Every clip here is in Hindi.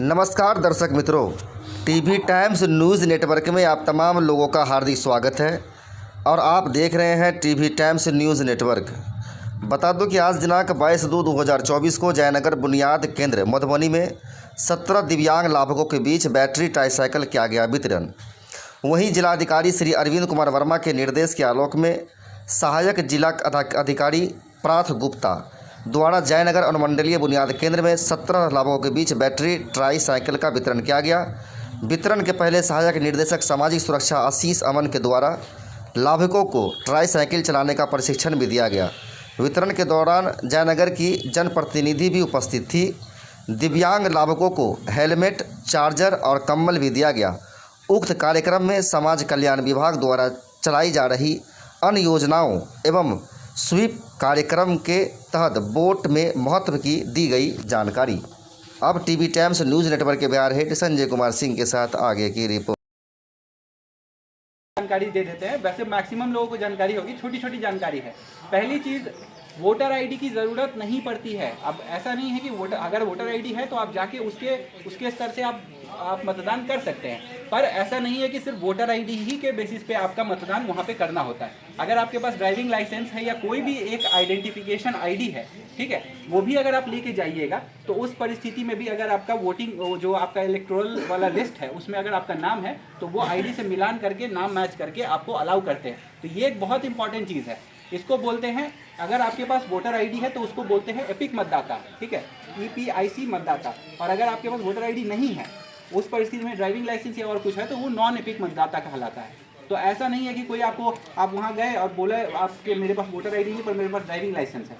नमस्कार दर्शक मित्रों, टीवी टाइम्स न्यूज़ नेटवर्क में आप तमाम लोगों का हार्दिक स्वागत है और आप देख रहे हैं टीवी टाइम्स न्यूज़ नेटवर्क। बता दूं कि आज दिनांक 22/2/2024 को जयनगर बुनियाद केंद्र मधुबनी में 17 दिव्यांग लाभुकों के बीच बैटरी ट्राईसाइकिल किया गया वितरण। वहीं जिलाधिकारी श्री अरविंद कुमार वर्मा के निर्देश के आलोक में सहायक जिला अधिकारी प्राथ गुप्ता द्वारा जयनगर अनुमंडलीय बुनियाद केंद्र में 17 लाभुकों के बीच बैटरी ट्राईसाइकिल का वितरण किया गया। वितरण के पहले सहायक निर्देशक सामाजिक सुरक्षा आशीष अमन के द्वारा लाभुकों को ट्राईसाइकिल चलाने का प्रशिक्षण भी दिया गया। वितरण के दौरान जयनगर की जनप्रतिनिधि भी उपस्थित थी। दिव्यांग लाभुकों को हेलमेट, चार्जर और कंबल भी दिया गया। उक्त कार्यक्रम में समाज कल्याण विभाग द्वारा चलाई जा रही अन्य योजनाओं एवं स्वीप कार्यक्रम के तहत वोट में महत्व की दी गई जानकारी। अब टीवी टाइम्स न्यूज़ नेटवर्क के बिहार हेड संजय कुमार सिंह के साथ आगे की रिपोर्ट। जानकारी दे देते हैं। वैसे मैक्सिमम लोगों को जानकारी होगी, छोटी छोटी जानकारी है। पहली चीज़, वोटर आईडी की ज़रूरत नहीं पड़ती है। अब ऐसा नहीं है कि अगर वोटर आईडी है तो आप जाके उसके स्तर से आप मतदान कर सकते हैं, पर ऐसा नहीं है कि सिर्फ वोटर आईडी ही के बेसिस पे आपका मतदान वहाँ पे करना होता है। अगर आपके पास ड्राइविंग लाइसेंस है या कोई भी एक आइडेंटिफिकेशन आईडी है, ठीक है, वो भी अगर आप लेके जाइएगा तो उस परिस्थिति में भी अगर आपका वोटिंग जो आपका इलेक्टोरल वाला लिस्ट है उसमें अगर आपका नाम है तो वो आईडी से मिलान करके नाम मैच करके आपको अलाउ करते हैं। तो ये एक बहुत इंपॉर्टेंट चीज़ है। इसको बोलते हैं, अगर आपके पास वोटर आईडी है तो उसको बोलते हैं एपिक मतदाता, ठीक है, EPIC मतदाता। और अगर आपके पास वोटर आईडी नहीं है, उस परिस्थिति में ड्राइविंग लाइसेंस या और कुछ है तो वो नॉन एपिक मतदाता कहलाता है। तो ऐसा नहीं है कि कोई आप वहाँ गए और बोले आपके मेरे पास वोटर आईडी नहीं पर मेरे पास ड्राइविंग लाइसेंस है,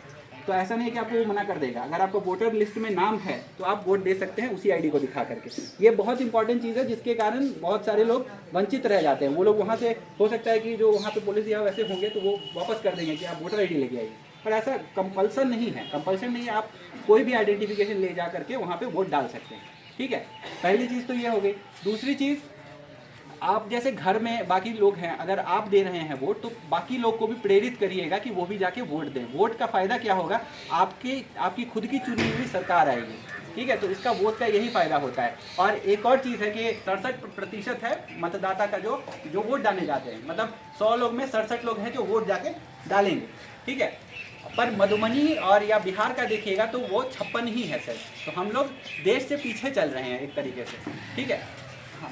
तो ऐसा नहीं है कि आपको वो मना कर देगा। अगर आपको वोटर लिस्ट में नाम है तो आप वोट दे सकते हैं उसी आईडी को दिखा करके। ये बहुत इंपॉर्टेंट चीज़ है जिसके कारण बहुत सारे लोग वंचित रह जाते हैं। वो लोग वहाँ से, हो सकता है कि जो वहाँ पे पुलिस या वैसे होंगे तो वो वापस कर देंगे कि आप वोटर आईडी लेके आइए, पर ऐसा कंपल्सन नहीं है। कंपल्सन नहीं है, आप कोई भी आइडेंटिफिकेशन ले जा करके वहाँ पर वोट डाल सकते हैं, ठीक है। पहली चीज़ तो ये हो गई। दूसरी चीज़, आप जैसे घर में बाकी लोग हैं, अगर आप दे रहे हैं वोट तो बाकी लोग को भी प्रेरित करिएगा कि वो भी जाके वोट दें। वोट का फ़ायदा क्या होगा, आपकी खुद की चुनी हुई सरकार आएगी, ठीक है, तो इसका वोट का यही फ़ायदा होता है। और एक और चीज़ है कि 67% है मतदाता का जो वोट डालने जाते हैं, मतलब 100 लोग में 67 लोग हैं जो वोट जाके डालेंगे, ठीक है। पर मधुबनी और या बिहार का देखिएगा तो वो 56 ही है सर। तो हम लोग देश से पीछे चल रहे हैं एक तरीके से, ठीक है। हाँ,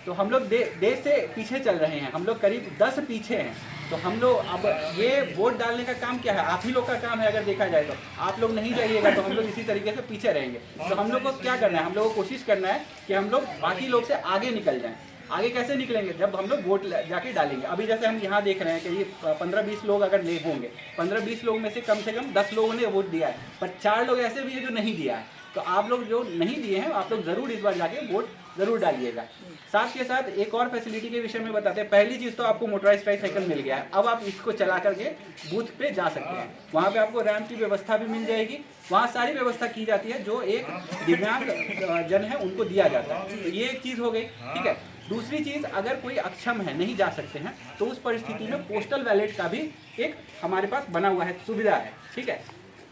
तो हम लोग देश से पीछे चल रहे हैं, हम लोग करीब 10 पीछे हैं। तो हम लोग अब ये वोट डालने का काम क्या है, आप ही लोग का काम है। अगर देखा जाए तो आप लोग नहीं जाइएगा तो हम लोग इसी तरीके से पीछे रहेंगे। तो हम लोग को क्या करना है, हम लोग को कोशिश करना है कि हम लोग बाकी लोग से आगे निकल जाएं। आगे कैसे निकलेंगे, जब हम लोग वोट जाके डालेंगे। अभी जैसे हम यहाँ देख रहे हैं कि ये 15-20 लोग अगर ले होंगे, 15-20 लोग में से कम 10 लोगों ने वोट दिया है, पर 4 लोग ऐसे भी हैं जो नहीं दिया है। तो आप लोग जो नहीं दिए हैं, आप लोग ज़रूर इस बार जाके वोट ज़रूर डालिएगा। साथ के साथ एक और फैसिलिटी के विषय में बताते हैं। पहली चीज़ तो आपको मोटराइज ट्राईसाइकिल मिल गया है, अब आप इसको चला करके बूथ पे जा सकते हैं। वहाँ पे आपको रैंप की व्यवस्था भी मिल जाएगी। वहाँ सारी व्यवस्था की जाती है जो एक दिव्यांग जन है उनको दिया जाता है। तो ये एक चीज़ हो गई, ठीक है। दूसरी चीज़, अगर कोई अक्षम है, नहीं जा सकते हैं, तो उस परिस्थिति में पोस्टल बैलेट का भी एक हमारे पास बना हुआ है, सुविधा है, ठीक है।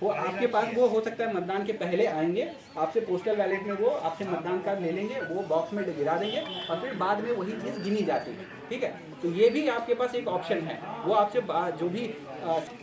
वो आपके पास वो हो सकता है मतदान के पहले आएंगे, आपसे पोस्टल बैलेट में वो आपसे मतदान कार्ड ले लेंगे, वो बॉक्स में गिरा देंगे और फिर बाद में वही चीज़ गिनी जाती है, ठीक है। तो ये भी आपके पास एक ऑप्शन है, वो आपसे जो भी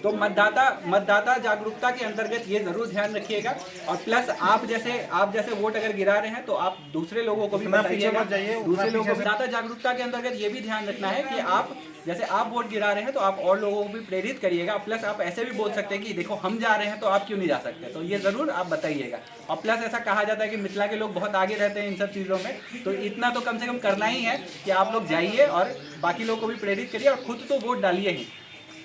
तो मतदाता जागरूकता के अंतर्गत ये ज़रूर ध्यान रखिएगा। और प्लस आप जैसे वोट अगर गिरा रहे हैं तो आप दूसरे लोगों को भी बताइएगा। दूसरे लोगों को मतदाता जागरूकता के अंतर्गत ये भी ध्यान रखना है कि आप जैसे आप वोट गिरा रहे हैं तो आप और लोगों को भी प्रेरित करिएगा। प्लस आप ऐसे भी बोल सकते हैं कि देखो हम जा रहे हैं तो आप क्यों नहीं जा सकते, तो ये ज़रूर आप बताइएगा। और प्लस ऐसा कहा जाता है कि मिथिला के लोग बहुत आगे रहते हैं इन सब चीज़ों में, तो इतना तो कम से कम करना ही है कि आप लोग जाइए और बाकी लोगों को भी प्रेरित करिए और खुद तो वोट डालिए ही।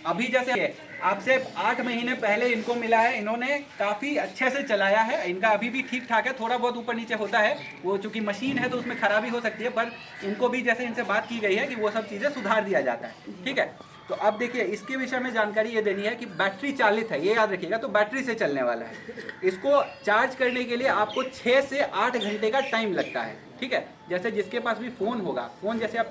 अभी जैसे आपसे 8 महीने पहले इनको मिला है, इन्होंने काफ़ी अच्छे से चलाया है। इनका अभी भी ठीक ठाक है, थोड़ा बहुत ऊपर नीचे होता है, वो चूँकि मशीन है तो उसमें खराबी हो सकती है, पर इनको भी जैसे इनसे बात की गई है कि वो सब चीज़ें सुधार दिया जाता है, ठीक है। तो अब देखिए, इसके विषय में जानकारी ये देनी है कि बैटरी चालित है, ये याद रखिएगा। तो बैटरी से चलने वाला है। इसको चार्ज करने के लिए आपको 6 से 8 घंटे का टाइम लगता है, ठीक है। जैसे जिसके पास भी फ़ोन होगा, फ़ोन जैसे आप